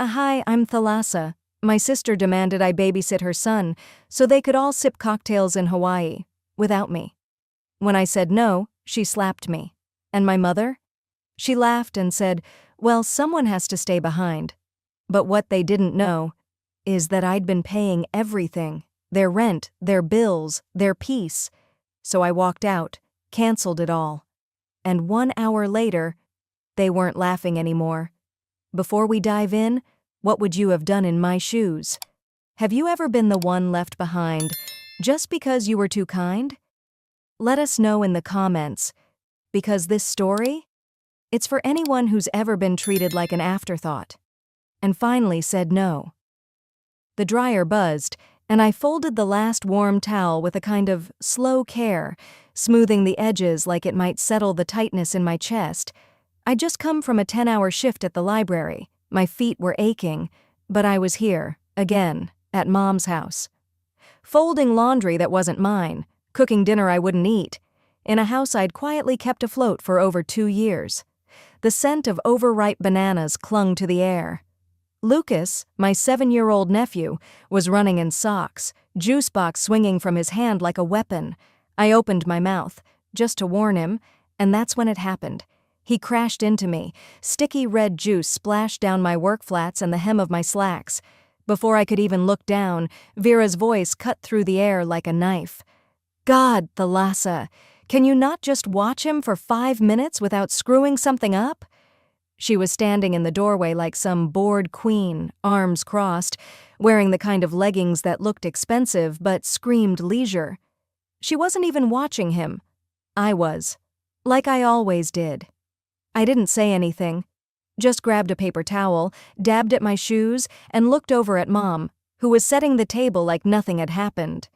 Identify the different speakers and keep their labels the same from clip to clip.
Speaker 1: Hi, I'm Thalassa. My sister demanded I babysit her son so they could all sip cocktails in Hawaii, without me. When I said no, she slapped me. And my mother? She laughed and said, well, someone has to stay behind. But what they didn't know is that I'd been paying everything, their rent, their bills, their peace. So I walked out, canceled it all. And 1 hour later, they weren't laughing anymore. Before we dive in, what would you have done in my shoes? Have you ever been the one left behind just because you were too kind? Let us know in the comments, because this story, it's for anyone who's ever been treated like an afterthought and finally said no. The dryer buzzed, and I folded the last warm towel with a kind of slow care, smoothing the edges like it might settle the tightness in my chest. I'd just come from a 10-hour shift at the library. My feet were aching, but I was here, again, at Mom's house. Folding laundry that wasn't mine, cooking dinner I wouldn't eat, in a house I'd quietly kept afloat for over 2 years. The scent of overripe bananas clung to the air. Lucas, my 7-year-old nephew, was running in socks, juice box swinging from his hand like a weapon. I opened my mouth, just to warn him, and that's when it happened. He crashed into me. Sticky red juice splashed down my work flats and the hem of my slacks. Before I could even look down, Vera's voice cut through the air like a knife. God, Thalassa, can you not just watch him for 5 minutes without screwing something up? She was standing in the doorway like some bored queen, arms crossed, wearing the kind of leggings that looked expensive but screamed leisure. She wasn't even watching him. I was. Like I always did. I didn't say anything, just grabbed a paper towel, dabbed at my shoes, and looked over at Mom, who was setting the table like nothing had happened.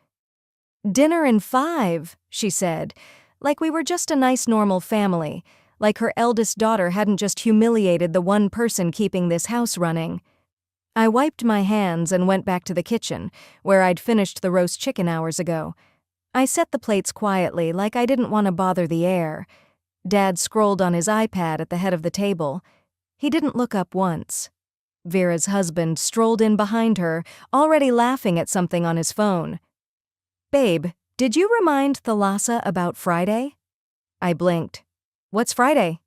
Speaker 1: "Dinner in 5, she said, like we were just a nice normal family, like her eldest daughter hadn't just humiliated the one person keeping this house running. I wiped my hands and went back to the kitchen, where I'd finished the roast chicken hours ago. I set the plates quietly, like I didn't want to bother the air. Dad scrolled on his iPad at the head of the table. He didn't look up once. Vera's husband strolled in behind her, already laughing at something on his phone. "Babe, did you remind Thalassa about Friday?" I blinked. "What's Friday?"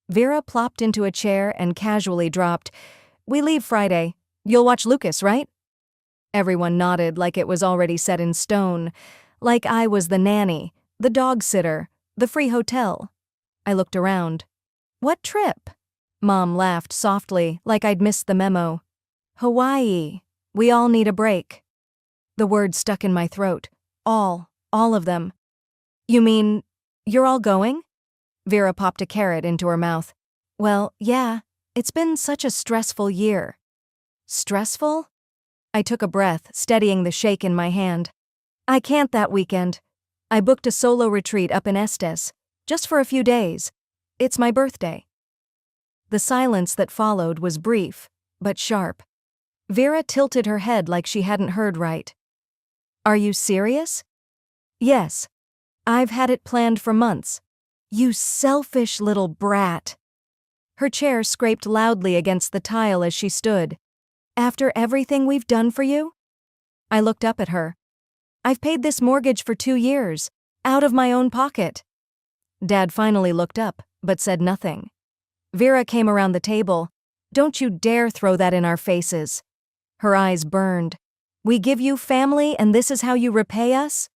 Speaker 1: Vera plopped into a chair and casually dropped, "We leave Friday. You'll watch Lucas, right?" Everyone nodded like it was already set in stone, like I was the nanny, the dog sitter, the free hotel. I looked around. "What trip?" Mom laughed softly, like I'd missed the memo. "Hawaii. We all need a break." The word stuck in my throat. All of them. "You mean, you're all going?" Vera popped a carrot into her mouth. "Well, yeah, it's been such a stressful year." "Stressful?" I took a breath, steadying the shake in my hand. "I can't that weekend. I booked a solo retreat up in Estes, just for a few days. It's my birthday." The silence that followed was brief, but sharp. Vera tilted her head like she hadn't heard right. "Are you serious?" "Yes. I've had it planned for months." "You selfish little brat." Her chair scraped loudly against the tile as she stood. "After everything we've done for you?" I looked up at her. "I've paid this mortgage for 2 years, out of my own pocket." Dad finally looked up, but said nothing. Vera came around the table. "Don't you dare throw that in our faces." Her eyes burned. "We give you family and this is how you repay us?"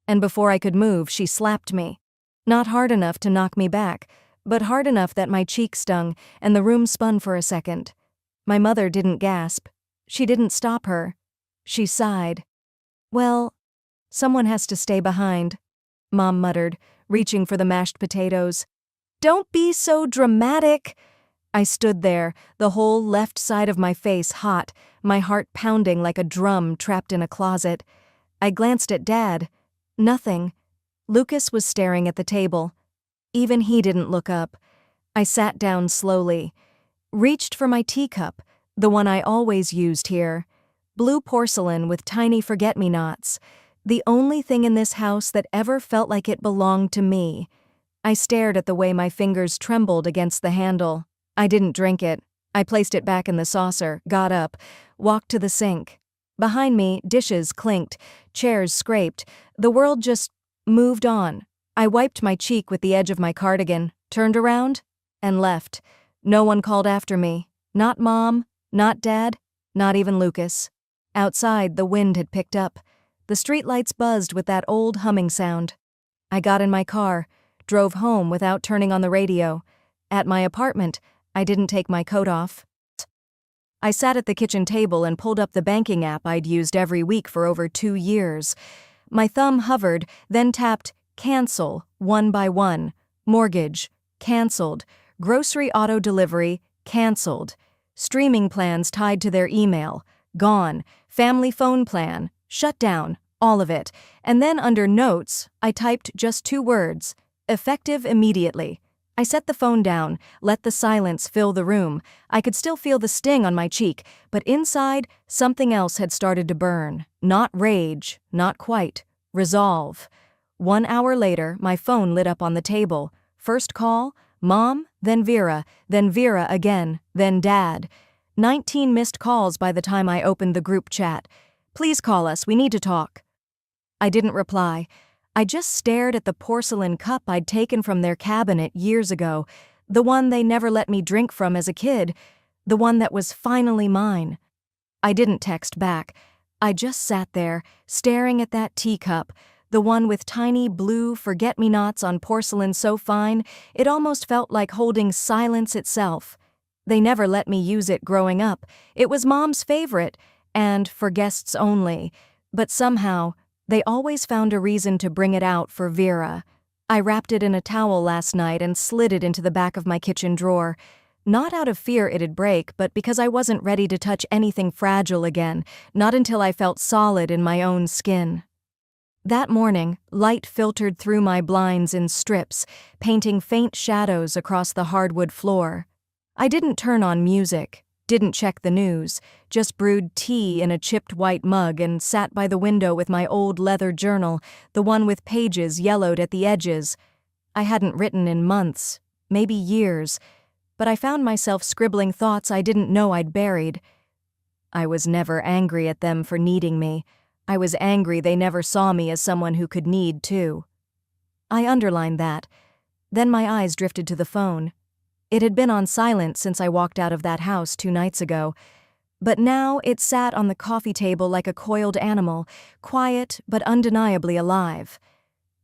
Speaker 1: And before I could move, she slapped me. Not hard enough to knock me back, but hard enough that my cheek stung and the room spun for a second. My mother didn't gasp. She didn't stop her. She sighed. "Well, someone has to stay behind," Mom muttered, reaching for the mashed potatoes. "Don't be so dramatic." I stood there, the whole left side of my face hot, my heart pounding like a drum trapped in a closet. I glanced at Dad. Nothing. Lucas was staring at the table. Even he didn't look up. I sat down slowly, reached for my teacup, the one I always used here. Blue porcelain with tiny forget-me-nots. The only thing in this house that ever felt like it belonged to me. I stared at the way my fingers trembled against the handle. I didn't drink it. I placed it back in the saucer, got up, walked to the sink. Behind me, dishes clinked, chairs scraped. The world just moved on. I wiped my cheek with the edge of my cardigan, turned around, and left. No one called after me. Not Mom, not Dad, not even Lucas. Outside, the wind had picked up. The streetlights buzzed with that old humming sound. I got in my car, drove home without turning on the radio. At my apartment, I didn't take my coat off. I sat at the kitchen table and pulled up the banking app I'd used every week for over 2 years. My thumb hovered, then tapped cancel, one by one. Mortgage, canceled. Grocery auto delivery, canceled. Streaming plans tied to their email, gone. Family phone plan, shut down, all of it. And then under notes, I typed just 2 words, effective immediately. I set the phone down, let the silence fill the room. I could still feel the sting on my cheek, but inside, something else had started to burn. Not rage, not quite. Resolve. 1 hour later, my phone lit up on the table. First call, Mom, then Vera again, then Dad. 19 missed calls by the time I opened the group chat. Please call us, we need to talk. I didn't reply. I just stared at the porcelain cup I'd taken from their cabinet years ago, the one they never let me drink from as a kid, the one that was finally mine. I didn't text back. I just sat there, staring at that teacup, the one with tiny blue forget-me-nots on porcelain so fine, it almost felt like holding silence itself. They never let me use it growing up. It was Mom's favorite, and for guests only. But somehow, they always found a reason to bring it out for Vera. I wrapped it in a towel last night and slid it into the back of my kitchen drawer. Not out of fear it'd break, but because I wasn't ready to touch anything fragile again, not until I felt solid in my own skin. That morning, light filtered through my blinds in strips, painting faint shadows across the hardwood floor. I didn't turn on music, didn't check the news, just brewed tea in a chipped white mug and sat by the window with my old leather journal, the one with pages yellowed at the edges. I hadn't written in months, maybe years, but I found myself scribbling thoughts I didn't know I'd buried. I was never angry at them for needing me. I was angry they never saw me as someone who could need too. I underlined that. Then my eyes drifted to the phone. It had been on silent since I walked out of that house 2 nights ago, but now it sat on the coffee table like a coiled animal, quiet but undeniably alive.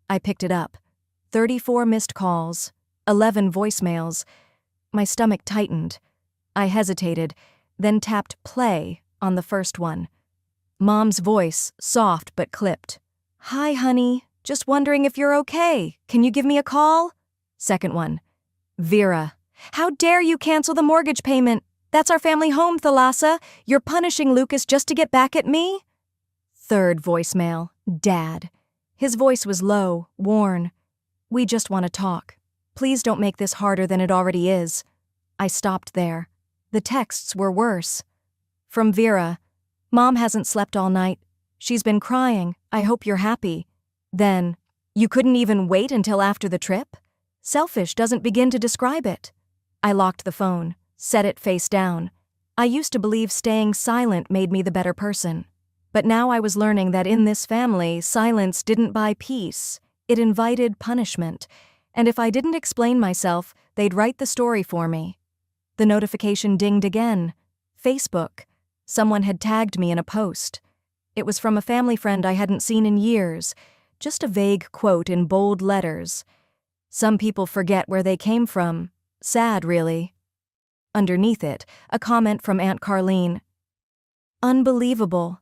Speaker 1: I picked it up. 34 missed calls, 11 voicemails. My stomach tightened. I hesitated, then tapped play on the first one. Mom's voice, soft but clipped. "Hi, honey. Just wondering if you're okay. Can you give me a call?" Second one. Vera. "How dare you cancel the mortgage payment? That's our family home, Thalassa. You're punishing Lucas just to get back at me?" Third voicemail. Dad. His voice was low, worn. "We just want to talk. Please don't make this harder than it already is." I stopped there. The texts were worse. From Vera. "Mom hasn't slept all night. She's been crying. I hope you're happy." Then, "You couldn't even wait until after the trip? Selfish doesn't begin to describe it." I locked the phone, set it face down. I used to believe staying silent made me the better person. But now I was learning that in this family, silence didn't buy peace. It invited punishment. And if I didn't explain myself, they'd write the story for me. The notification dinged again. Facebook. Someone had tagged me in a post. It was from a family friend I hadn't seen in years. Just a vague quote in bold letters. Some people forget where they came from. Sad, really. Underneath it, a comment from Aunt Carlene. "Unbelievable.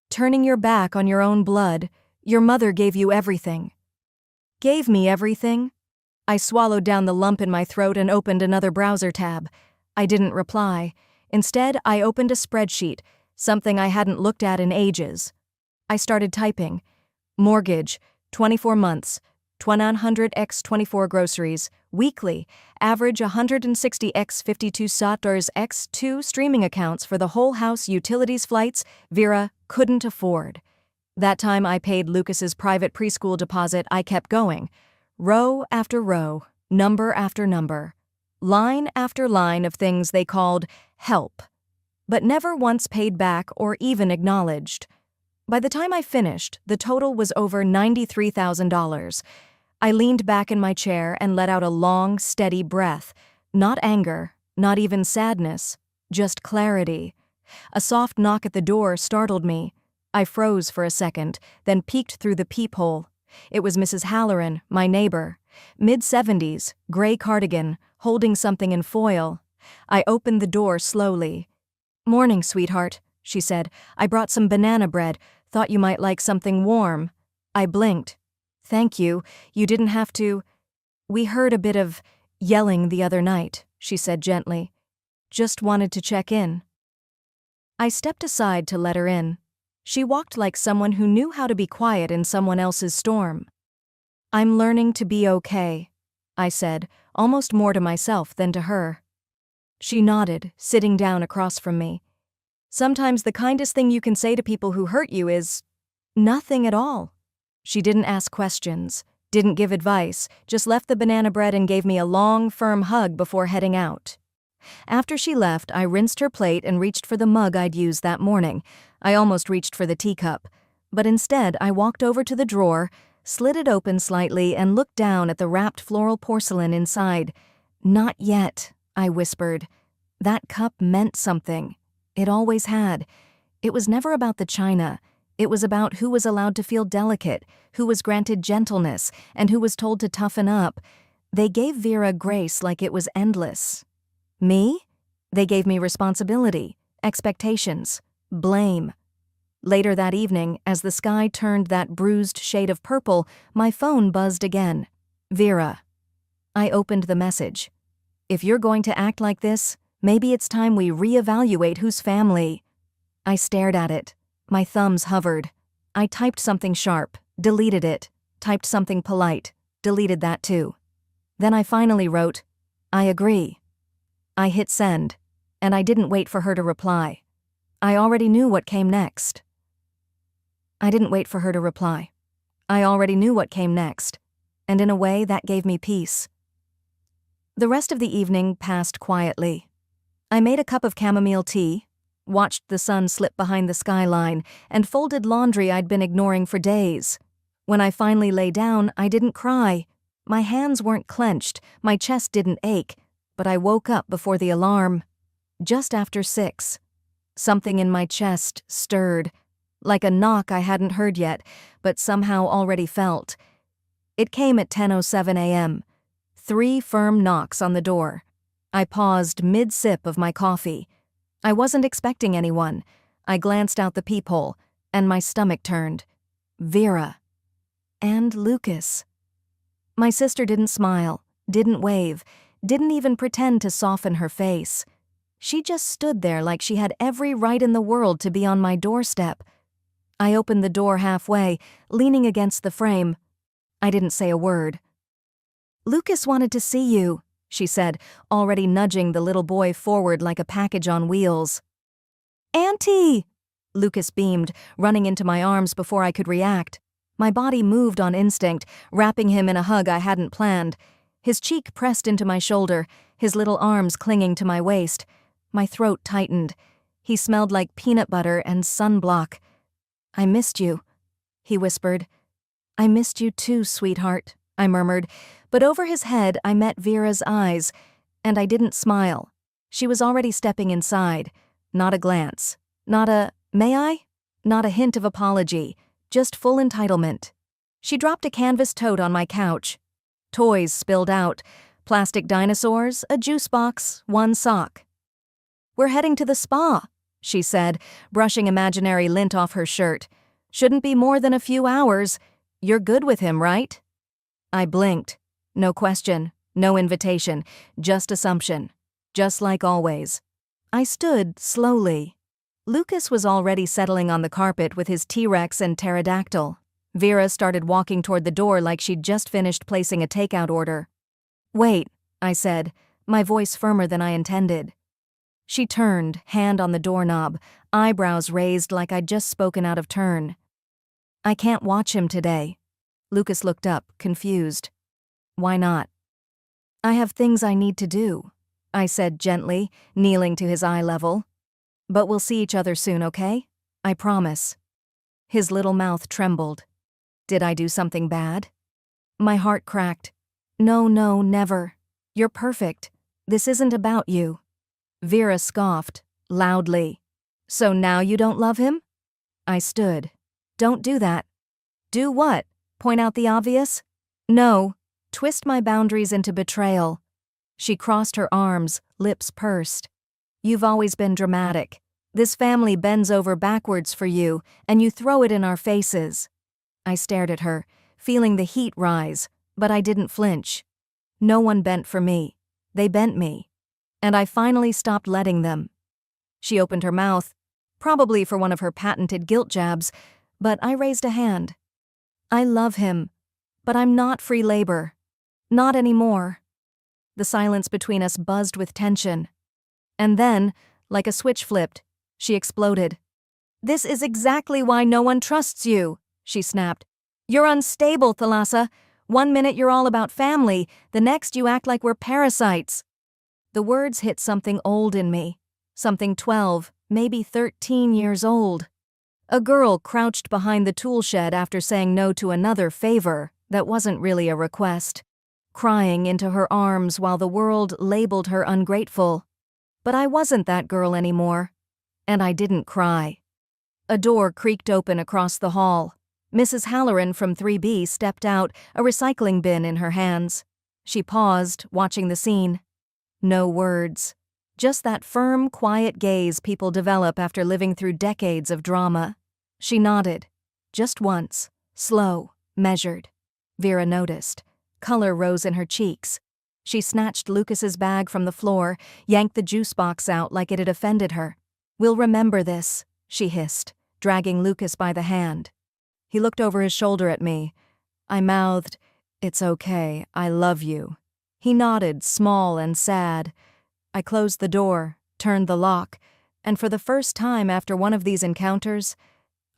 Speaker 1: Turning your back on your own blood. Your mother gave you everything." Gave me everything? I swallowed down the lump in my throat and opened another browser tab. I didn't reply. Instead, I opened a spreadsheet, something I hadn't looked at in ages. I started typing. Mortgage, 24 months, 1,200x24 groceries, weekly, average 160x52 SATers x2 streaming accounts for the whole house utilities flights Vera couldn't afford. That time I paid Lucas's private preschool deposit, I kept going. Row after row, number after number. Line after line of things they called help, but never once paid back or even acknowledged. By the time I finished, the total was over $93,000. I leaned back in my chair and let out a long, steady breath. Not anger, not even sadness, just clarity. A soft knock at the door startled me. I froze for a second, then peeked through the peephole. It was Mrs. Halloran, my neighbor. Mid-70s, gray cardigan, holding something in foil. I opened the door slowly. "Morning, sweetheart," she said. "I brought some banana bread. Thought you might like something warm." I blinked. "Thank you. You didn't have to." "We heard a bit of yelling the other night," she said gently. "Just wanted to check in." I stepped aside to let her in. She walked like someone who knew how to be quiet in someone else's storm. "I'm learning to be okay," I said, almost more to myself than to her. She nodded, sitting down across from me. "Sometimes the kindest thing you can say to people who hurt you is nothing at all." She didn't ask questions, didn't give advice, just left the banana bread and gave me a long, firm hug before heading out. After she left, I rinsed her plate and reached for the mug I'd used that morning. I almost reached for the teacup. But instead, I walked over to the drawer, slid it open slightly, and looked down at the wrapped floral porcelain inside. "Not yet," I whispered. That cup meant something. It always had. It was never about the china. It was about who was allowed to feel delicate, who was granted gentleness, and who was told to toughen up. They gave Vera grace like it was endless. Me? They gave me responsibility, expectations, blame. Later that evening, as the sky turned that bruised shade of purple, my phone buzzed again. "Vera." I opened the message. "If you're going to act like this, maybe it's time we reevaluate whose family." I stared at it. My thumbs hovered. I typed something sharp, deleted it, typed something polite, deleted that too. Then I finally wrote, "I agree." I hit send, and I didn't wait for her to reply. I already knew what came next. I didn't wait for her to reply. I already knew what came next, and in a way that gave me peace. The rest of the evening passed quietly. I made a cup of chamomile tea, watched the sun slip behind the skyline, and folded laundry I'd been ignoring for days. When I finally lay down, I didn't cry. My hands weren't clenched, my chest didn't ache, but I woke up before the alarm. Just after 6. Something in my chest stirred, like a knock I hadn't heard yet, but somehow already felt. It came at 10:07 a.m. 3 firm knocks on the door. I paused mid-sip of my coffee. I wasn't expecting anyone. I glanced out the peephole, and my stomach turned. Vera. And Lucas. My sister didn't smile, didn't wave, didn't even pretend to soften her face. She just stood there like she had every right in the world to be on my doorstep. I opened the door halfway, leaning against the frame. I didn't say a word. "Lucas wanted to see you," she said, already nudging the little boy forward like a package on wheels. "Auntie!" Lucas beamed, running into my arms before I could react. My body moved on instinct, wrapping him in a hug I hadn't planned. His cheek pressed into my shoulder, his little arms clinging to my waist. My throat tightened. He smelled like peanut butter and sunblock. "I missed you," he whispered. "I missed you too, sweetheart," I murmured, but over his head I met Vera's eyes, and I didn't smile. She was already stepping inside. Not a glance. Not a, "May I?" Not a hint of apology. Just full entitlement. She dropped a canvas tote on my couch. Toys spilled out. Plastic dinosaurs, a juice box, one sock. "We're heading to the spa," she said, brushing imaginary lint off her shirt. "Shouldn't be more than a few hours. You're good with him, right?" I blinked. No question, no invitation, just assumption. Just like always. I stood slowly. Lucas was already settling on the carpet with his T-Rex and pterodactyl. Vera started walking toward the door like she'd just finished placing a takeout order. "Wait," I said, my voice firmer than I intended. She turned, hand on the doorknob, eyebrows raised like I'd just spoken out of turn. "I can't watch him today." Lucas looked up, confused. "Why not?" "I have things I need to do." I said gently, kneeling to his eye level. But we'll see each other soon, okay? I promise. His little mouth trembled. Did I do something bad? My heart cracked. No, never. You're perfect. This isn't about you. Vera scoffed, loudly. So now you don't love him? I stood. Don't do that. Do what? Point out the obvious? No. Twist my boundaries into betrayal. She crossed her arms, lips pursed. You've always been dramatic. This family bends over backwards for you, and you throw it in our faces. I stared at her, feeling the heat rise, but I didn't flinch. No one bent for me. They bent me. And I finally stopped letting them. She opened her mouth, probably for one of her patented guilt jabs, but I raised a hand. I love him, but I'm not free labor. Not anymore. The silence between us buzzed with tension. And then, like a switch flipped, she exploded. This is exactly why no one trusts you, she snapped. You're unstable, Thalassa. 1 minute you're all about family, the next you act like we're parasites. The words hit something old in me. Something 12, maybe 13 years old. A girl crouched behind the tool shed after saying no to another favor that wasn't really a request, crying into her arms while the world labeled her ungrateful. But I wasn't that girl anymore, and I didn't cry. A door creaked open across the hall. Mrs. Halloran from 3B stepped out, a recycling bin in her hands. She paused, watching the scene. No words. Just that firm, quiet gaze people develop after living through decades of drama. She nodded. Just once. Slow. Measured. Vera noticed. Color rose in her cheeks. She snatched Lucas's bag from the floor, yanked the juice box out like it had offended her. We'll remember this, she hissed, dragging Lucas by the hand. He looked over his shoulder at me. I mouthed, It's okay, I love you. He nodded, small and sad. I closed the door, turned the lock, and for the first time after one of these encounters,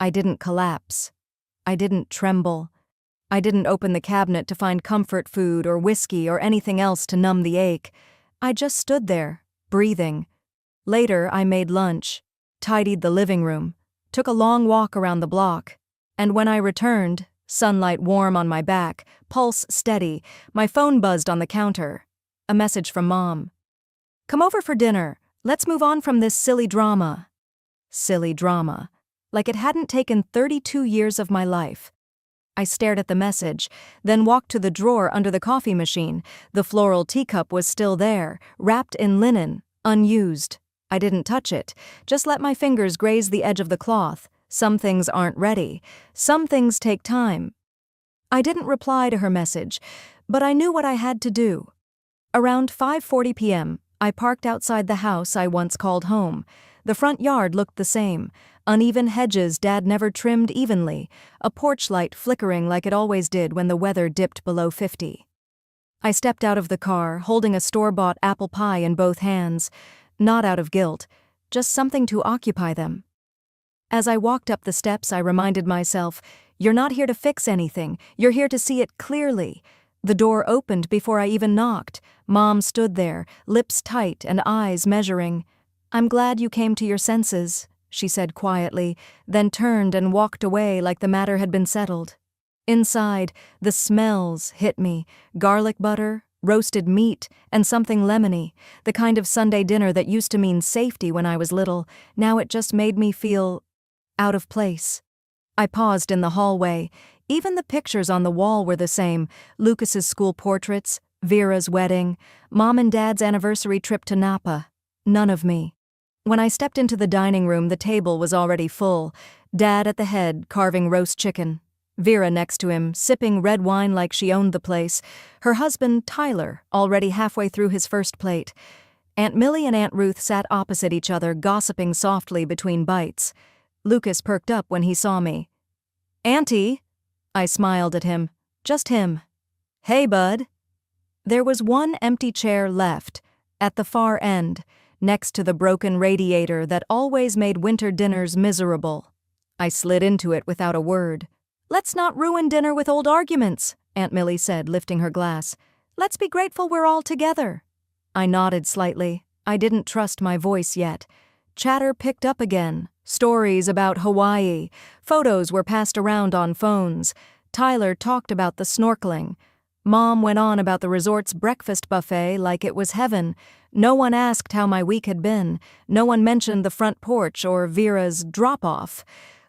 Speaker 1: I didn't collapse. I didn't tremble. I didn't open the cabinet to find comfort food or whiskey or anything else to numb the ache. I just stood there, breathing. Later, I made lunch, tidied the living room, took a long walk around the block, and when I returned, sunlight warm on my back, pulse steady, my phone buzzed on the counter. A message from Mom. Come over for dinner. Let's move on from this silly drama. Silly drama. Like it hadn't taken 32 years of my life. I stared at the message, then walked to the drawer under the coffee machine. The floral teacup was still there, wrapped in linen, unused. I didn't touch it, just let my fingers graze the edge of the cloth. Some things aren't ready. Some things take time. I didn't reply to her message, but I knew what I had to do. Around 5:40 p.m., I parked outside the house I once called home. The front yard looked the same. Uneven hedges Dad never trimmed evenly, a porch light flickering like it always did when the weather dipped below 50. I stepped out of the car, holding a store-bought apple pie in both hands, not out of guilt, just something to occupy them. As I walked up the steps, I reminded myself, you're not here to fix anything, you're here to see it clearly. The door opened before I even knocked. Mom stood there, lips tight and eyes measuring. I'm glad you came to your senses, she said quietly, then turned and walked away like the matter had been settled. Inside, the smells hit me, garlic butter, roasted meat, and something lemony, the kind of Sunday dinner that used to mean safety when I was little. Now it just made me feel out of place. I paused in the hallway. Even the pictures on the wall were the same, Lucas's school portraits, Vera's wedding, Mom and Dad's anniversary trip to Napa. None of me. When I stepped into the dining room, the table was already full. Dad at the head, carving roast chicken. Vera next to him, sipping red wine like she owned the place. Her husband, Tyler, already halfway through his first plate. Aunt Millie and Aunt Ruth sat opposite each other, gossiping softly between bites. Lucas perked up when he saw me. Auntie? I smiled at him. Just him. Hey, bud. There was one empty chair left, at the far end, next to the broken radiator that always made winter dinners miserable. I slid into it without a word. Let's not ruin dinner with old arguments, Aunt Millie said, lifting her glass. Let's be grateful we're all together. I nodded slightly. I didn't trust my voice yet. Chatter picked up again. Stories about Hawaii. Photos were passed around on phones. Tyler talked about the snorkeling. Mom went on about the resort's breakfast buffet like it was heaven. No one asked how my week had been. No one mentioned the front porch or Vera's drop-off.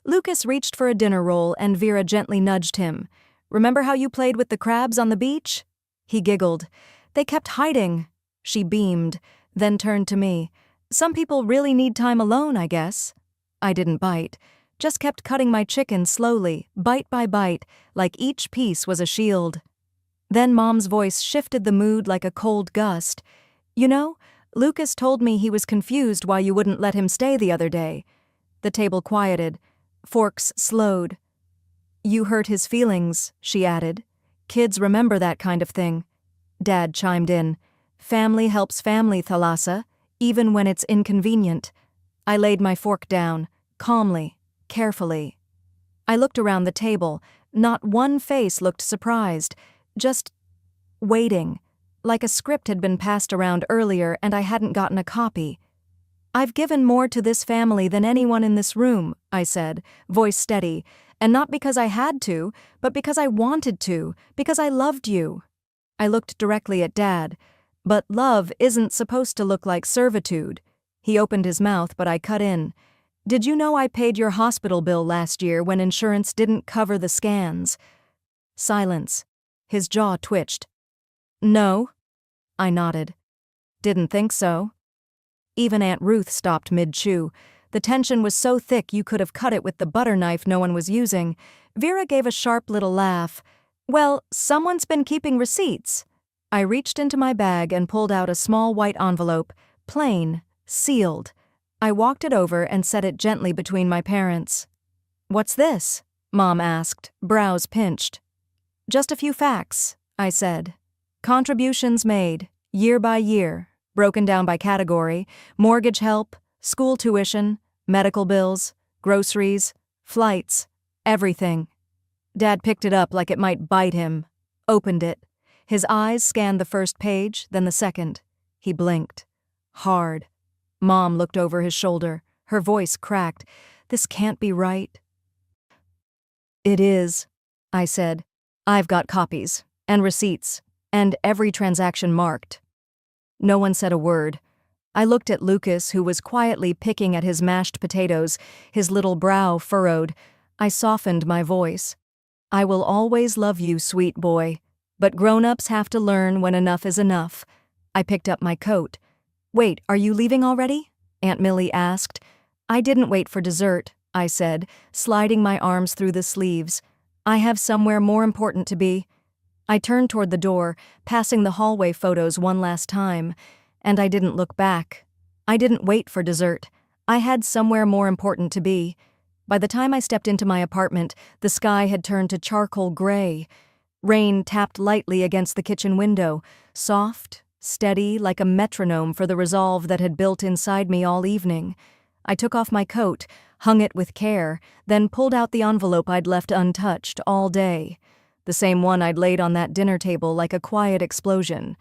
Speaker 1: Lucas reached for a dinner roll and Vera gently nudged him. "Remember how you played with the crabs on the beach?" He giggled. "They kept hiding." She beamed, then turned to me. "Some people really need time alone, I guess." I didn't bite. Just kept cutting my chicken slowly, bite by bite, like each piece was a shield. Then Mom's voice shifted the mood like a cold gust. "You know, Lucas told me he was confused why you wouldn't let him stay the other day." The table quieted. Forks slowed. "You hurt his feelings," she added. "Kids remember that kind of thing." Dad chimed in. "Family helps family, Thalassa, even when it's inconvenient." I laid my fork down, calmly, carefully. I looked around the table. Not one face looked surprised. Just waiting, like a script had been passed around earlier and I hadn't gotten a copy. "I've given more to this family than anyone in this room," I said, voice steady, "and not because I had to, but because I wanted to, because I loved you." I looked directly at Dad. "But love isn't supposed to look like servitude." He opened his mouth, but I cut in. "Did you know I paid your hospital bill last year when insurance didn't cover the scans?" Silence. His jaw twitched. "No." I nodded. "Didn't think so." Even Aunt Ruth stopped mid-chew. The tension was so thick you could have cut it with the butter knife no one was using. Vera gave a sharp little laugh. "Well, someone's been keeping receipts." I reached into my bag and pulled out a small white envelope, plain, sealed. I walked it over and set it gently between my parents. "What's this?" Mom asked, brows pinched. "Just a few facts," I said. "Contributions made, year by year, broken down by category, mortgage help, school tuition, medical bills, groceries, flights, everything." Dad picked it up like it might bite him, opened it. His eyes scanned the first page, then the second. He blinked. Hard. Mom looked over his shoulder. Her voice cracked. "This can't be right." "It is," I said. "I've got copies, and receipts, and every transaction marked." No one said a word. I looked at Lucas, who was quietly picking at his mashed potatoes, his little brow furrowed. I softened my voice. "I will always love you, sweet boy, but grown-ups have to learn when enough is enough." I picked up my coat. "Wait, are you leaving already?" Aunt Millie asked. "I didn't wait for dessert," I said, sliding my arms through the sleeves. "I have somewhere more important to be." I turned toward the door, passing the hallway photos one last time, and I didn't look back. I didn't wait for dessert. I had somewhere more important to be. By the time I stepped into my apartment, the sky had turned to charcoal gray. Rain tapped lightly against the kitchen window, soft, steady, like a metronome for the resolve that had built inside me all evening. I took off my coat, hung it with care, then pulled out the envelope I'd left untouched all day. The same one I'd laid on that dinner table like a quiet explosion.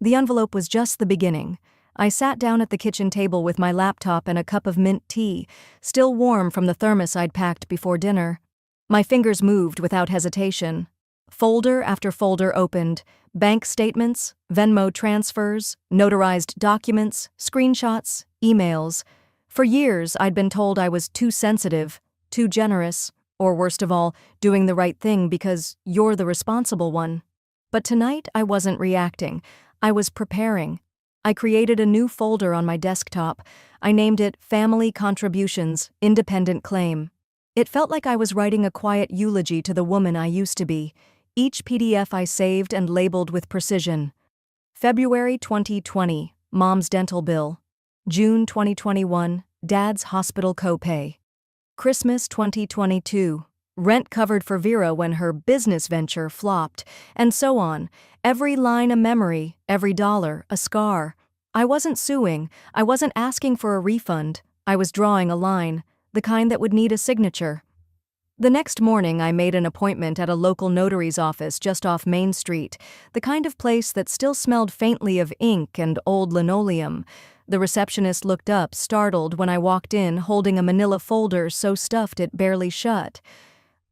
Speaker 1: The envelope was just the beginning. I sat down at the kitchen table with my laptop and a cup of mint tea, still warm from the thermos I'd packed before dinner. My fingers moved without hesitation. Folder after folder opened. Bank statements, Venmo transfers, notarized documents, screenshots, emails. For years, I'd been told I was too sensitive, too generous, or worst of all, doing the right thing because you're the responsible one. But tonight, I wasn't reacting. I was preparing. I created a new folder on my desktop. I named it Family Contributions, Independent Claim. It felt like I was writing a quiet eulogy to the woman I used to be. Each PDF I saved and labeled with precision. February 2020, Mom's dental bill. June 2021, Dad's hospital copay. Christmas 2022, rent covered for Vera when her business venture flopped, and so on. Every line a memory, every dollar a scar. I wasn't suing, I wasn't asking for a refund. I was drawing a line, the kind that would need a signature. The next morning, I made an appointment at a local notary's office just off Main Street, the kind of place that still smelled faintly of ink and old linoleum. The receptionist looked up, startled, when I walked in, holding a manila folder so stuffed it barely shut.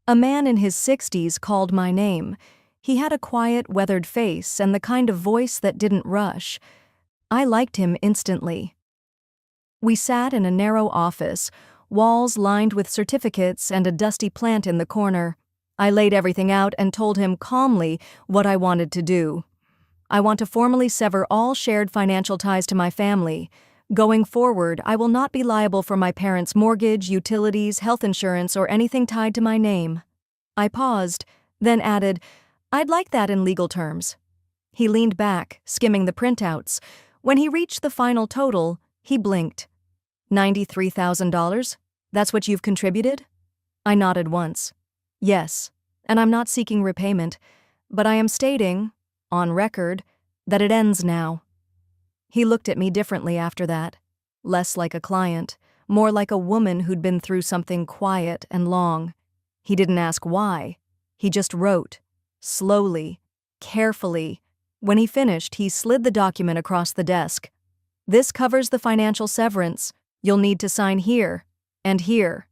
Speaker 1: A man in his 60s called my name. He had a quiet, weathered face and the kind of voice that didn't rush. I liked him instantly. We sat in a narrow office, walls lined with certificates and a dusty plant in the corner. I laid everything out and told him calmly what I wanted to do. I want to formally sever all shared financial ties to my family. Going forward, I will not be liable for my parents' mortgage, utilities, health insurance, or anything tied to my name. I paused, then added, I'd like that in legal terms. He leaned back, skimming the printouts. When he reached the final total, he blinked. $93,000? That's what you've contributed? I nodded once. Yes, and I'm not seeking repayment, but I am stating, on record, that it ends now. He looked at me differently after that, less like a client, more like a woman who'd been through something quiet and long. He didn't ask why. He just wrote, slowly, carefully. When he finished, he slid the document across the desk. This covers the financial severance. You'll need to sign here and here.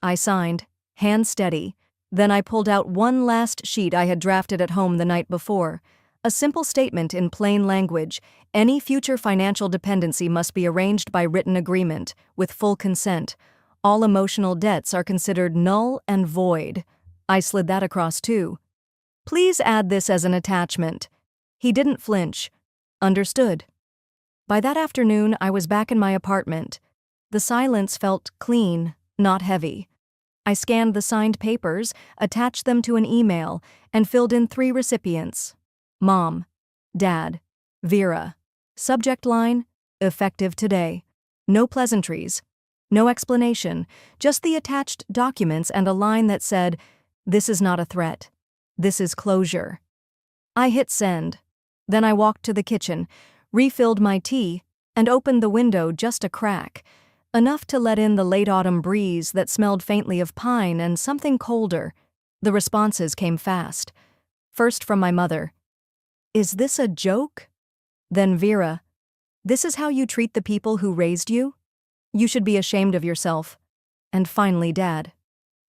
Speaker 1: I signed, hand steady. Then I pulled out one last sheet I had drafted at home the night before. A simple statement in plain language. Any future financial dependency must be arranged by written agreement, with full consent. All emotional debts are considered null and void. I slid that across too. Please add this as an attachment. He didn't flinch. Understood. By that afternoon, I was back in my apartment. The silence felt clean, not heavy. I scanned the signed papers, attached them to an email, and filled in 3 recipients. Mom, Dad, Vera. Subject line, effective today. No pleasantries. No explanation, just the attached documents and a line that said, this is not a threat. This is closure. I hit send. Then I walked to the kitchen, refilled my tea, and opened the window just a crack, enough to let in the late autumn breeze that smelled faintly of pine and something colder. The responses came fast. First from my mother. Is this a joke? Then Vera. This is how you treat the people who raised you? You should be ashamed of yourself. And finally, Dad.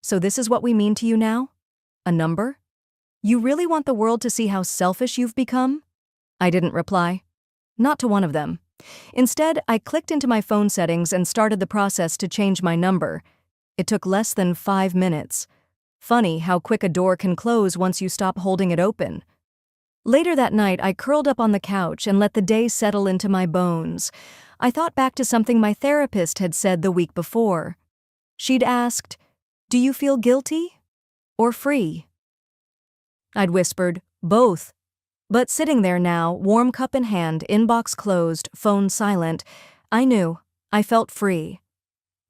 Speaker 1: So this is what we mean to you now? A number? You really want the world to see how selfish you've become? I didn't reply. Not to one of them. Instead, I clicked into my phone settings and started the process to change my number. It took less than 5 minutes. Funny how quick a door can close once you stop holding it open. Later that night, I curled up on the couch and let the day settle into my bones. I thought back to something my therapist had said the week before. She'd asked, "Do you feel guilty or free?" I'd whispered, "Both." But sitting there now, warm cup in hand, inbox closed, phone silent, I knew. I felt free.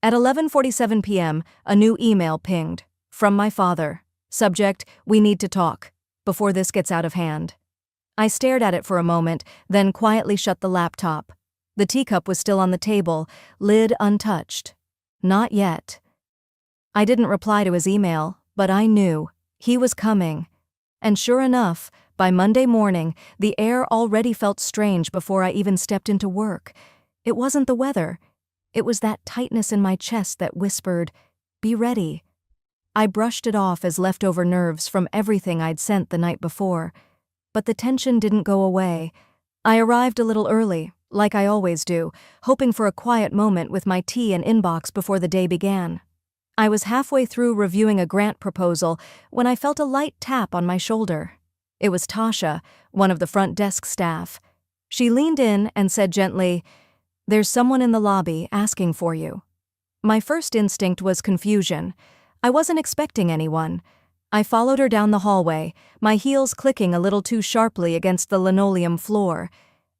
Speaker 1: At 11:47 p.m., a new email pinged. From my father. Subject, "We need to talk. Before this gets out of hand." I stared at it for a moment, then quietly shut the laptop. The teacup was still on the table, lid untouched. Not yet. I didn't reply to his email, but I knew. He was coming. And sure enough, by Monday morning, the air already felt strange before I even stepped into work. It wasn't the weather. It was that tightness in my chest that whispered, "Be ready." I brushed it off as leftover nerves from everything I'd sent the night before. But the tension didn't go away. I arrived a little early, like I always do, hoping for a quiet moment with my tea and inbox before the day began. I was halfway through reviewing a grant proposal when I felt a light tap on my shoulder. It was Tasha, one of the front desk staff. She leaned in and said gently, "There's someone in the lobby asking for you." My first instinct was confusion. I wasn't expecting anyone. I followed her down the hallway, my heels clicking a little too sharply against the linoleum floor.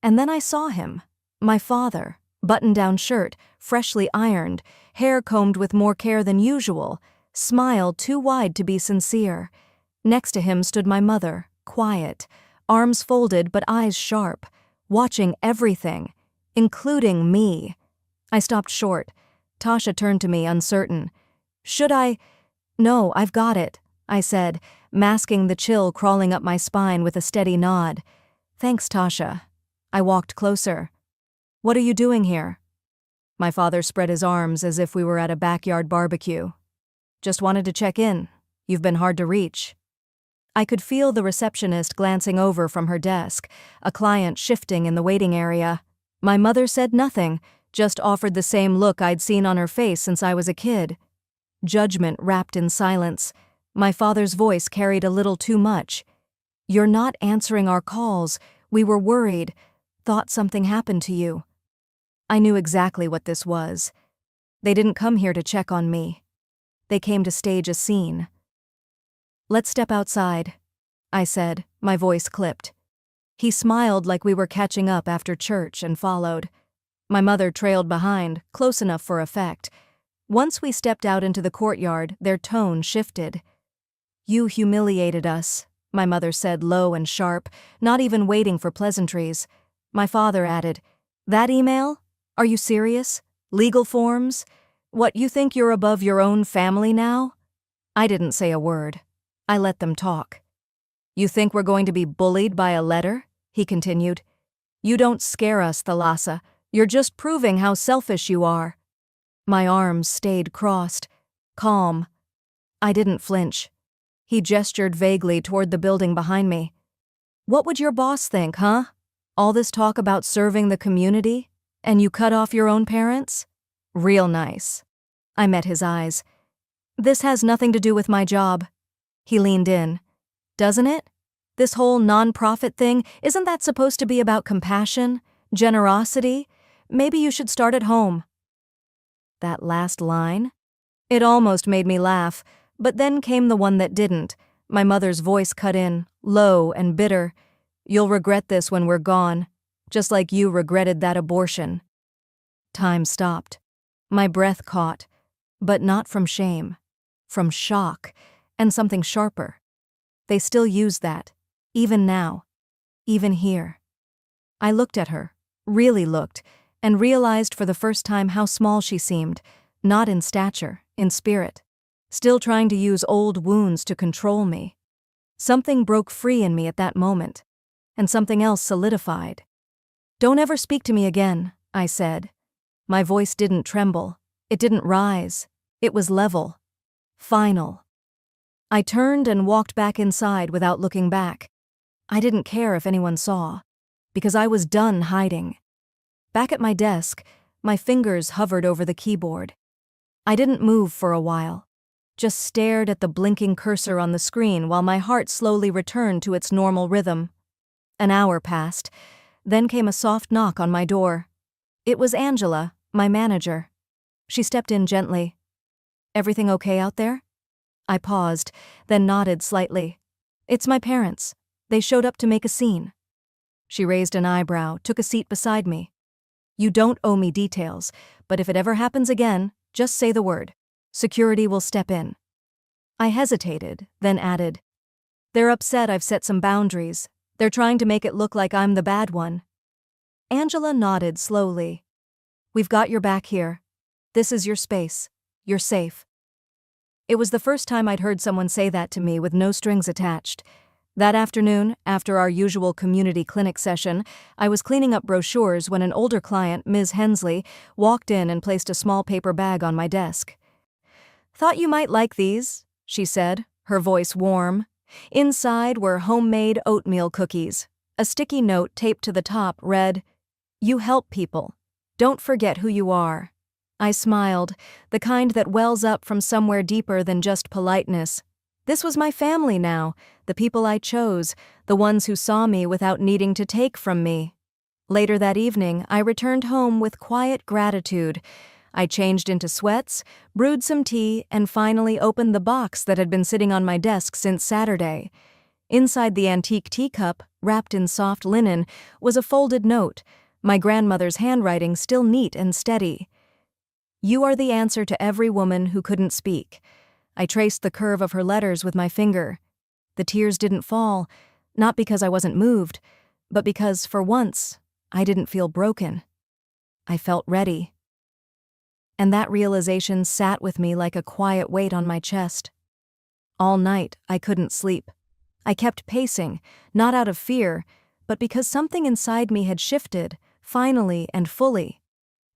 Speaker 1: And then I saw him, my father, button-down shirt, freshly ironed, hair combed with more care than usual, smile too wide to be sincere. Next to him stood my mother, quiet, arms folded but eyes sharp, watching everything, including me. I stopped short. Tasha turned to me, uncertain. "Should I—" No, I've got it, I said, masking the chill crawling up my spine with a steady nod. Thanks, Tasha. I walked closer. What are you doing here? My father spread his arms as if we were at a backyard barbecue. Just wanted to check in. You've been hard to reach. I could feel the receptionist glancing over from her desk, a client shifting in the waiting area. My mother said nothing, just offered the same look I'd seen on her face since I was a kid. Judgment wrapped in silence. My father's voice carried a little too much. You're not answering our calls. We were worried. Thought something happened to you. I knew exactly what this was. They didn't come here to check on me. They came to stage a scene. Let's step outside, I said, my voice clipped. He smiled like we were catching up after church and followed. My mother trailed behind, close enough for effect. Once we stepped out into the courtyard, their tone shifted. You humiliated us, my mother said low and sharp, not even waiting for pleasantries. My father added, That email? Are you serious? Legal forms? What, you think you're above your own family now? I didn't say a word. I let them talk. You think we're going to be bullied by a letter? He continued. You don't scare us, Thalassa. You're just proving how selfish you are. My arms stayed crossed, calm. I didn't flinch. He gestured vaguely toward the building behind me. What would your boss think, huh? All this talk about serving the community, and you cut off your own parents? Real nice. I met his eyes. This has nothing to do with my job. He leaned in. Doesn't it? This whole non-profit thing, isn't that supposed to be about compassion, generosity? Maybe you should start at home. That last line? It almost made me laugh, but then came the one that didn't. My mother's voice cut in, low and bitter. You'll regret this when we're gone, just like you regretted that abortion. Time stopped. My breath caught, but not from shame, from shock, and something sharper. They still use that, even now, even here. I looked at her, really looked, and realized for the first time how small she seemed, not in stature, in spirit, still trying to use old wounds to control me. Something broke free in me at that moment, and something else solidified. Don't ever speak to me again, I said. My voice didn't tremble, it didn't rise, it was level, final. I turned and walked back inside without looking back. I didn't care if anyone saw, because I was done hiding. Back at my desk, my fingers hovered over the keyboard. I didn't move for a while, just stared at the blinking cursor on the screen while my heart slowly returned to its normal rhythm. An hour passed, then came a soft knock on my door. It was Angela, my manager. She stepped in gently. Everything okay out there? I paused, then nodded slightly. It's my parents. They showed up to make a scene. She raised an eyebrow, took a seat beside me. You don't owe me details, but if it ever happens again, just say the word. Security will step in. I hesitated, then added, They're upset I've set some boundaries. They're trying to make it look like I'm the bad one. Angela nodded slowly. We've got your back here. This is your space. You're safe. It was the first time I'd heard someone say that to me with no strings attached. That afternoon, after our usual community clinic session, I was cleaning up brochures when an older client, Ms. Hensley, walked in and placed a small paper bag on my desk. Thought you might like these, she said, her voice warm. Inside were homemade oatmeal cookies. A sticky note taped to the top read, You help people. Don't forget who you are. I smiled, the kind that wells up from somewhere deeper than just politeness. This was my family now, the people I chose, the ones who saw me without needing to take from me. Later that evening, I returned home with quiet gratitude. I changed into sweats, brewed some tea, and finally opened the box that had been sitting on my desk since Saturday. Inside the antique teacup, wrapped in soft linen, was a folded note, my grandmother's handwriting still neat and steady. You are the answer to every woman who couldn't speak. I traced the curve of her letters with my finger. The tears didn't fall, not because I wasn't moved, but because, for once, I didn't feel broken. I felt ready. And that realization sat with me like a quiet weight on my chest. All night, I couldn't sleep. I kept pacing, not out of fear, but because something inside me had shifted, finally and fully.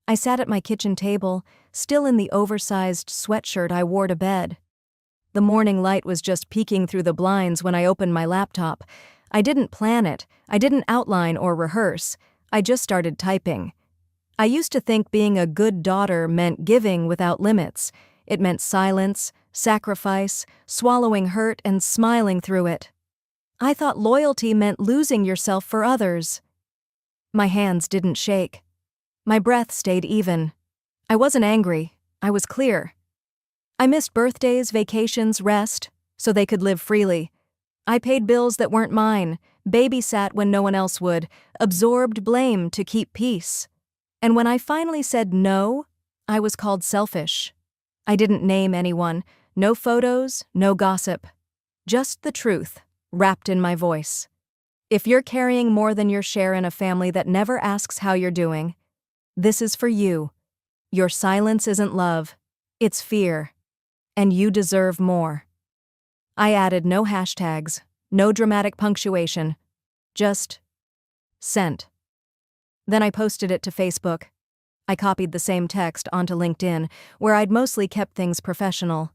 Speaker 1: I sat at my kitchen table, still in the oversized sweatshirt I wore to bed. The morning light was just peeking through the blinds when I opened my laptop. I didn't plan it, I didn't outline or rehearse, I just started typing. I used to think being a good daughter meant giving without limits. It meant silence, sacrifice, swallowing hurt and smiling through it. I thought loyalty meant losing yourself for others. My hands didn't shake. My breath stayed even. I wasn't angry, I was clear. I missed birthdays, vacations, rest, so they could live freely. I paid bills that weren't mine, babysat when no one else would, absorbed blame to keep peace. And when I finally said no, I was called selfish. I didn't name anyone, no photos, no gossip. Just the truth, wrapped in my voice. If you're carrying more than your share in a family that never asks how you're doing, this is for you. Your silence isn't love, it's fear. And you deserve more. I added no hashtags, no dramatic punctuation, just sent. Then I posted it to Facebook. I copied the same text onto LinkedIn, where I'd mostly kept things professional.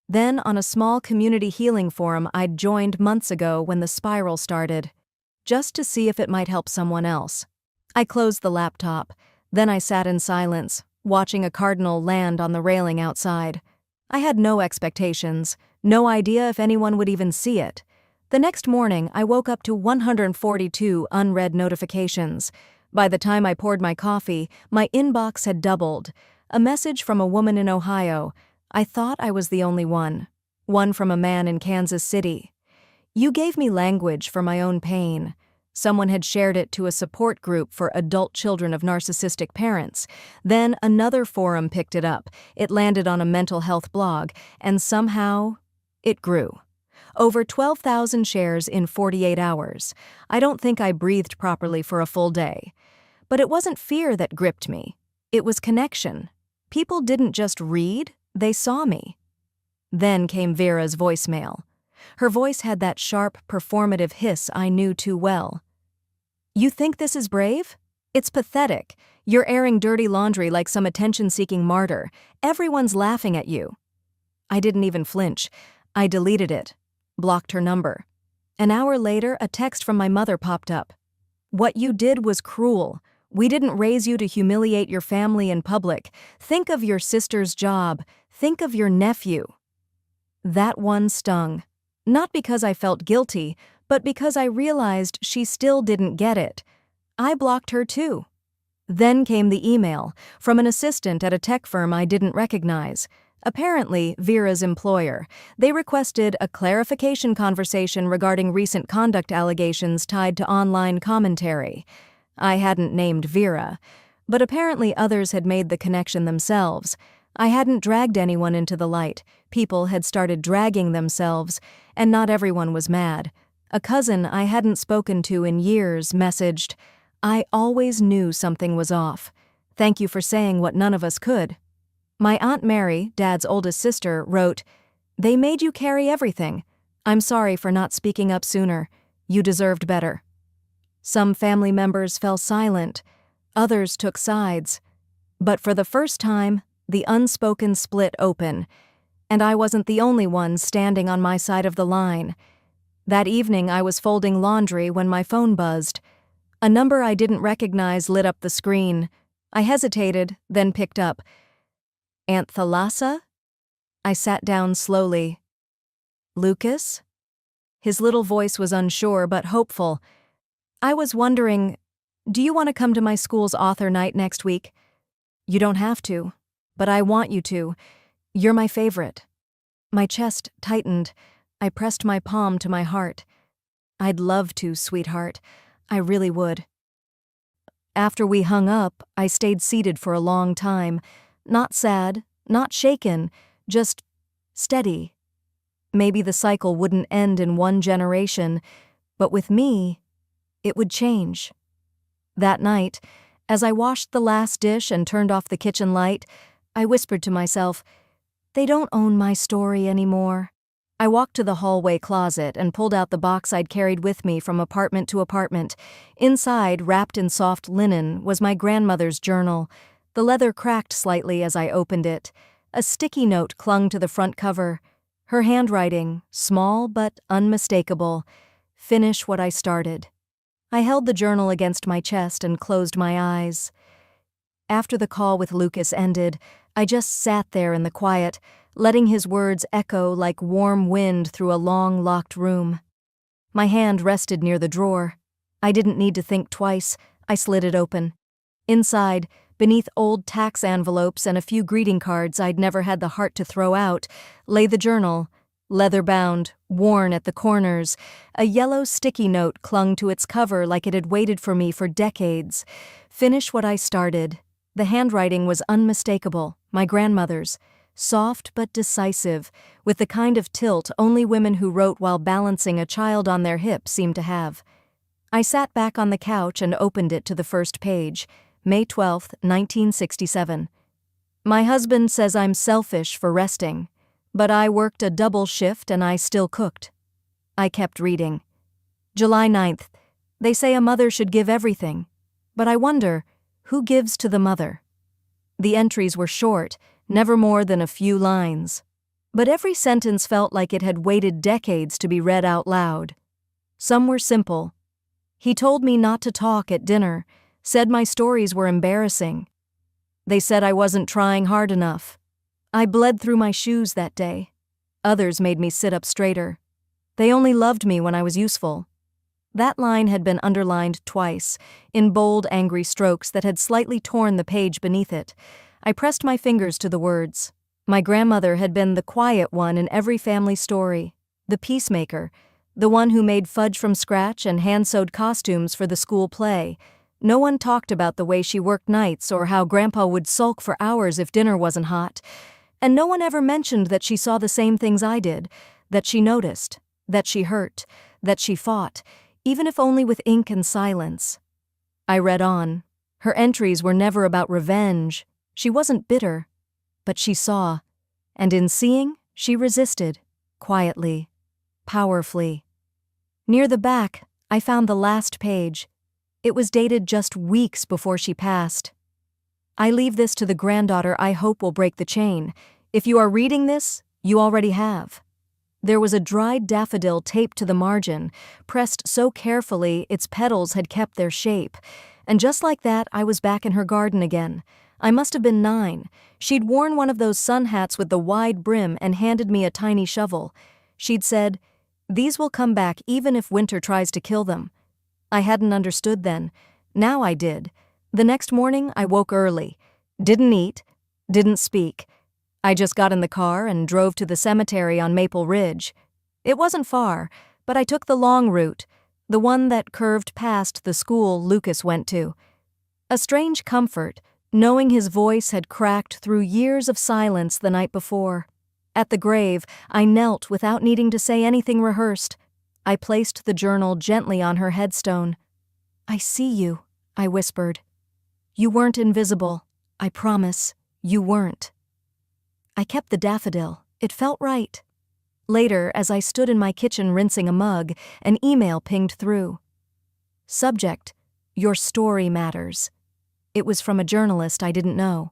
Speaker 1: Then on a small community healing forum I'd joined months ago when the spiral started, just to see if it might help someone else. I closed the laptop, then I sat in silence, watching a cardinal land on the railing outside. I had no expectations, no idea if anyone would even see it. The next morning, I woke up to 142 unread notifications. By the time I poured my coffee, my inbox had doubled. A message from a woman in Ohio. I thought I was the only one. One from a man in Kansas City. You gave me language for my own pain. Someone had shared it to a support group for adult children of narcissistic parents. Then another forum picked it up. It landed on a mental health blog, and somehow, it grew. Over 12,000 shares in 48 hours. I don't think I breathed properly for a full day. But it wasn't fear that gripped me. It was connection. People didn't just read, they saw me. Then came Vera's voicemail. Her voice had that sharp, performative hiss I knew too well. You think this is brave? It's pathetic. You're airing dirty laundry like some attention-seeking martyr. Everyone's laughing at you. I didn't even flinch. I deleted it. Blocked her number. An hour later, a text from my mother popped up. What you did was cruel. We didn't raise you to humiliate your family in public. Think of your sister's job. Think of your nephew. That one stung. Not because I felt guilty, but because I realized she still didn't get it. I blocked her too. Then came the email, from an assistant at a tech firm I didn't recognize. Apparently, Vera's employer. They requested a clarification conversation regarding recent conduct allegations tied to online commentary. I hadn't named Vera, but apparently others had made the connection themselves. I hadn't dragged anyone into the light. People had started dragging themselves, and not everyone was mad. A cousin I hadn't spoken to in years messaged, I always knew something was off. Thank you for saying what none of us could. My Aunt Mary, Dad's oldest sister, wrote, They made you carry everything. I'm sorry for not speaking up sooner. You deserved better. Some family members fell silent. Others took sides. But for the first time, the unspoken split open, and I wasn't the only one standing on my side of the line. That evening I was folding laundry when my phone buzzed. A number I didn't recognize lit up the screen. I hesitated, then picked up. Aunt Thalassa? I sat down slowly. Lucas? His little voice was unsure but hopeful. I was wondering, do you want to come to my school's author night next week? You don't have to, but I want you to. You're my favorite. My chest tightened. I pressed my palm to my heart. I'd love to, sweetheart. I really would. After we hung up, I stayed seated for a long time. Not sad, not shaken, just steady. Maybe the cycle wouldn't end in one generation, but with me, it would change. That night, as I washed the last dish and turned off the kitchen light, I whispered to myself, they don't own my story anymore. I walked to the hallway closet and pulled out the box I'd carried with me from apartment to apartment. Inside, wrapped in soft linen, was my grandmother's journal. The leather cracked slightly as I opened it. A sticky note clung to the front cover. Her handwriting, small but unmistakable. Finish what I started. I held the journal against my chest and closed my eyes. After the call with Lucas ended, I just sat there in the quiet, letting his words echo like warm wind through a long, locked room. My hand rested near the drawer. I didn't need to think twice. I slid it open. Inside, beneath old tax envelopes and a few greeting cards I'd never had the heart to throw out, lay the journal, leather-bound, worn at the corners. A yellow sticky note clung to its cover like it had waited for me for decades. Finish what I started. The handwriting was unmistakable, my grandmother's. Soft but decisive, with the kind of tilt only women who wrote while balancing a child on their hip seemed to have. I sat back on the couch and opened it to the first page. May 12, 1967. My husband says I'm selfish for resting, but I worked a double shift and I still cooked. I kept reading. July 9th. They say a mother should give everything, but I wonder, who gives to the mother? The entries were short, never more than a few lines. But every sentence felt like it had waited decades to be read out loud. Some were simple. He told me not to talk at dinner, said my stories were embarrassing. They said I wasn't trying hard enough. I bled through my shoes that day. Others made me sit up straighter. They only loved me when I was useful. That line had been underlined twice, in bold, angry strokes that had slightly torn the page beneath it. I pressed my fingers to the words. My grandmother had been the quiet one in every family story, the peacemaker, the one who made fudge from scratch and hand-sewed costumes for the school play. No one talked about the way she worked nights or how Grandpa would sulk for hours if dinner wasn't hot. And no one ever mentioned that she saw the same things I did, that she noticed, that she hurt, that she fought, even if only with ink and silence. I read on. Her entries were never about revenge. She wasn't bitter, but she saw, and in seeing, she resisted, quietly, powerfully. Near the back, I found the last page. It was dated just weeks before she passed. I leave this to the granddaughter I hope will break the chain. If you are reading this, you already have. There was a dried daffodil taped to the margin, pressed so carefully its petals had kept their shape. And just like that, I was back in her garden again. I must have been 9. She'd worn one of those sun hats with the wide brim and handed me a tiny shovel. She'd said, "These will come back even if winter tries to kill them." I hadn't understood then. Now I did. The next morning, I woke early. Didn't eat. Didn't speak. I just got in the car and drove to the cemetery on Maple Ridge. It wasn't far, but I took the long route, the one that curved past the school Lucas went to. A strange comfort, knowing his voice had cracked through years of silence the night before. At the grave, I knelt without needing to say anything rehearsed. I placed the journal gently on her headstone. "I see you," I whispered. "You weren't invisible. I promise, you weren't." I kept the daffodil. It felt right. Later, as I stood in my kitchen rinsing a mug, an email pinged through. Subject: Your story matters. It was from a journalist I didn't know.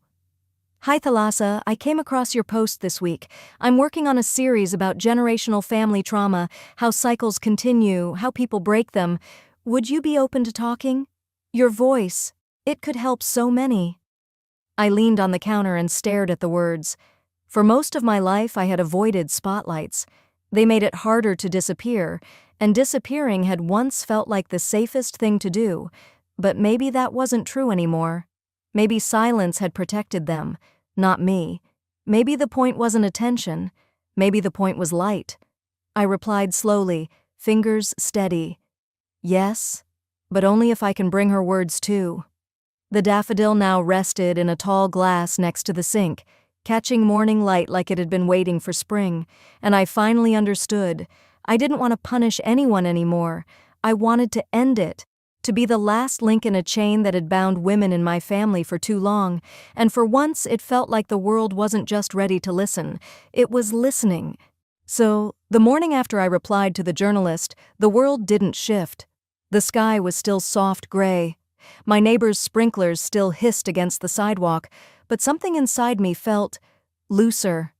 Speaker 1: "Hi Thalassa, I came across your post this week. I'm working on a series about generational family trauma, how cycles continue, how people break them. Would you be open to talking? Your voice, it could help so many." I leaned on the counter and stared at the words. For most of my life, I had avoided spotlights. They made it harder to disappear, and disappearing had once felt like the safest thing to do. But maybe that wasn't true anymore. Maybe silence had protected them, not me. Maybe the point wasn't attention. Maybe the point was light. I replied slowly, fingers steady. Yes, but only if I can bring her words too. The daffodil now rested in a tall glass next to the sink, catching morning light like it had been waiting for spring, and I finally understood. I didn't want to punish anyone anymore. I wanted to end it, to be the last link in a chain that had bound women in my family for too long, and for once it felt like the world wasn't just ready to listen, it was listening. So, the morning after I replied to the journalist, the world didn't shift. The sky was still soft gray. My neighbor's sprinklers still hissed against the sidewalk, but something inside me felt looser.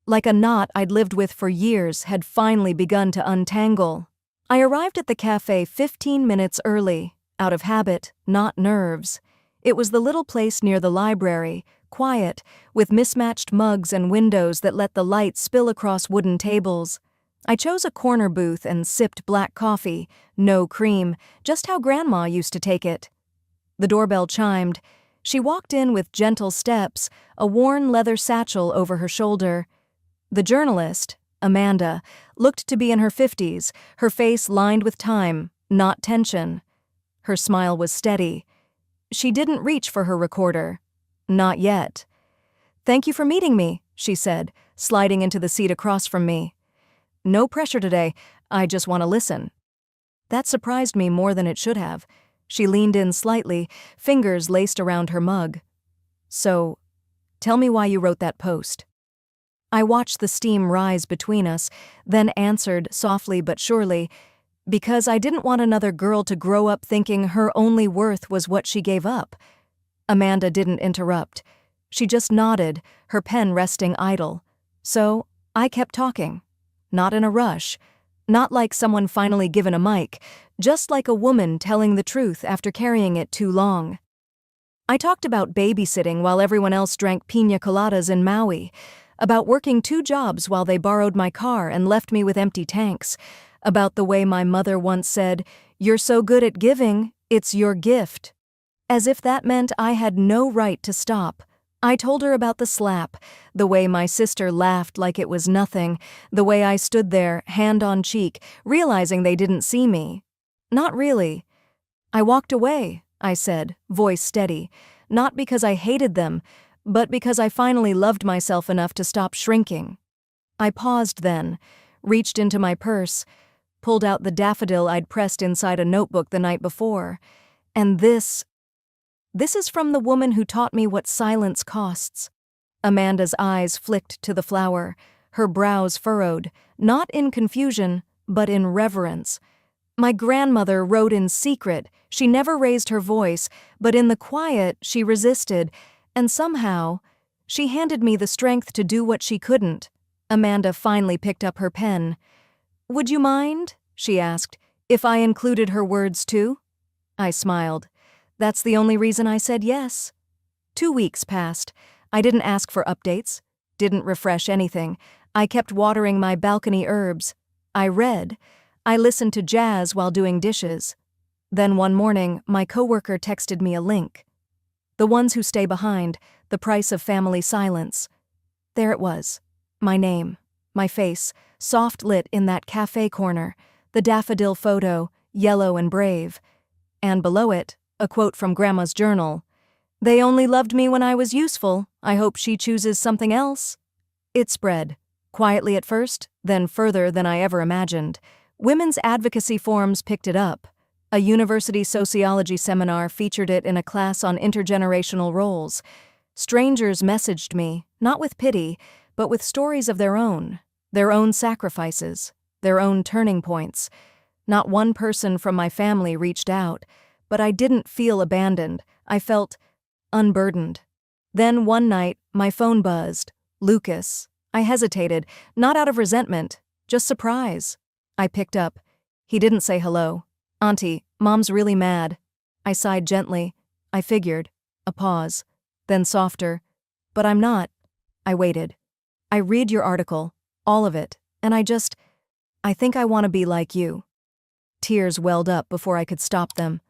Speaker 1: Like a knot I'd lived with for years had finally begun to untangle. I arrived at the cafe 15 minutes early, out of habit, not nerves. It was the little place near the library, quiet, with mismatched mugs and windows that let the light spill across wooden tables. I chose a corner booth and sipped black coffee, no cream, just how Grandma used to take it. The doorbell chimed. She walked in with gentle steps, a worn leather satchel over her shoulder. The journalist, Amanda, looked to be in her 50s, her face lined with time, not tension. Her smile was steady. She didn't reach for her recorder. Not yet. "Thank you for meeting me," she said, sliding into the seat across from me. "No pressure today, I just want to listen." That surprised me more than it should have. She leaned in slightly, fingers laced around her mug. "So, tell me why you wrote that post." I watched the steam rise between us, then answered softly but surely, "Because I didn't want another girl to grow up thinking her only worth was what she gave up." Amanda didn't interrupt. She just nodded, her pen resting idle. So, I kept talking. Not in a rush. Not like someone finally given a mic, just like a woman telling the truth after carrying it too long. I talked about babysitting while everyone else drank piña coladas in Maui, about working 2 jobs while they borrowed my car and left me with empty tanks, about the way my mother once said, "You're so good at giving, it's your gift." As if that meant I had no right to stop. I told her about the slap, the way my sister laughed like it was nothing, the way I stood there, hand on cheek, realizing they didn't see me. Not really. "I walked away," I said, voice steady, "not because I hated them, but because I finally loved myself enough to stop shrinking." I paused then, reached into my purse, pulled out the daffodil I'd pressed inside a notebook the night before. And this is from the woman who taught me what silence costs. Amanda's eyes flicked to the flower, her brows furrowed, not in confusion, but in reverence. My grandmother wrote in secret. She never raised her voice, but in the quiet she resisted, and somehow, she handed me the strength to do what she couldn't. Amanda finally picked up her pen. "Would you mind," she asked, "if I included her words too?" I smiled. That's the only reason I said yes. 2 weeks passed. I didn't ask for updates, didn't refresh anything. I kept watering my balcony herbs. I read. I listened to jazz while doing dishes. Then one morning, my coworker texted me a link. "The ones who stay behind, the price of family silence." There it was. My name, my face, soft lit in that cafe corner, the daffodil photo, yellow and brave. And below it, a quote from Grandma's journal. "They only loved me when I was useful. I hope she chooses something else." It spread, quietly at first, then further than I ever imagined. Women's advocacy forums picked it up. A university sociology seminar featured it in a class on intergenerational roles. Strangers messaged me, not with pity, but with stories of their own sacrifices, their own turning points. Not one person from my family reached out, but I didn't feel abandoned. I felt unburdened. Then one night, my phone buzzed. Lucas. I hesitated, not out of resentment, just surprise. I picked up. He didn't say hello. "Auntie, Mom's really mad." I sighed gently. I figured. A pause. Then softer. "But I'm not." I waited. "I read your article, all of it, and I think I want to be like you." Tears welled up before I could stop them.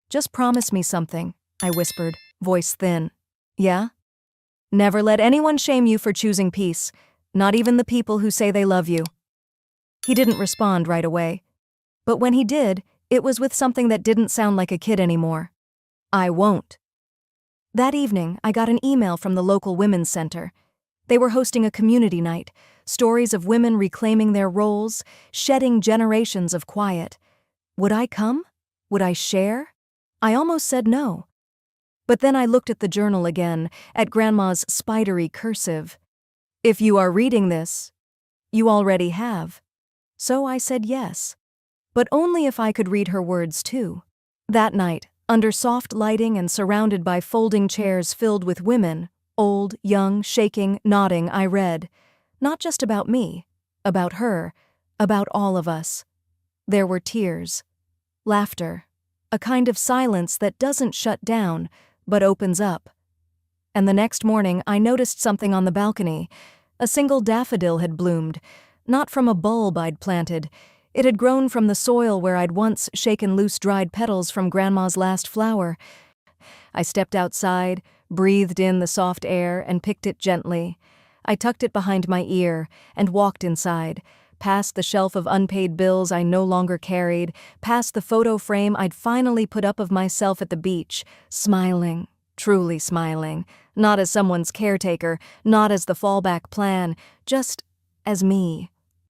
Speaker 1: "Just promise me something," I whispered, voice thin. "Yeah?" "Never let anyone shame you for choosing peace, not even the people who say they love you." He didn't respond right away. But when he did, it was with something that didn't sound like a kid anymore. "I won't." That evening, I got an email from the local women's center. They were hosting a community night, stories of women reclaiming their roles, shedding generations of quiet. Would I come? Would I share? I almost said no. But then I looked at the journal again, at Grandma's spidery cursive. "If you are reading this, You already have. So I said yes. But only if I could read her words too. That night, under soft lighting and surrounded by folding chairs filled with women, old, young, shaking, nodding, I read, not just about me, about her, about all of us. There were tears, laughter, a kind of silence that doesn't shut down, but opens up. And the next morning I noticed something on the balcony. A single daffodil had bloomed, not from a bulb I'd planted. It had grown from the soil where I'd once shaken loose dried petals from Grandma's last flower. I stepped outside, breathed in the soft air, and picked it gently. I tucked it behind my ear and walked inside, past the shelf of unpaid bills I no longer carried, past the photo frame I'd finally put up of myself at the beach, smiling, truly smiling, not as someone's caretaker, not as the fallback plan, just as me.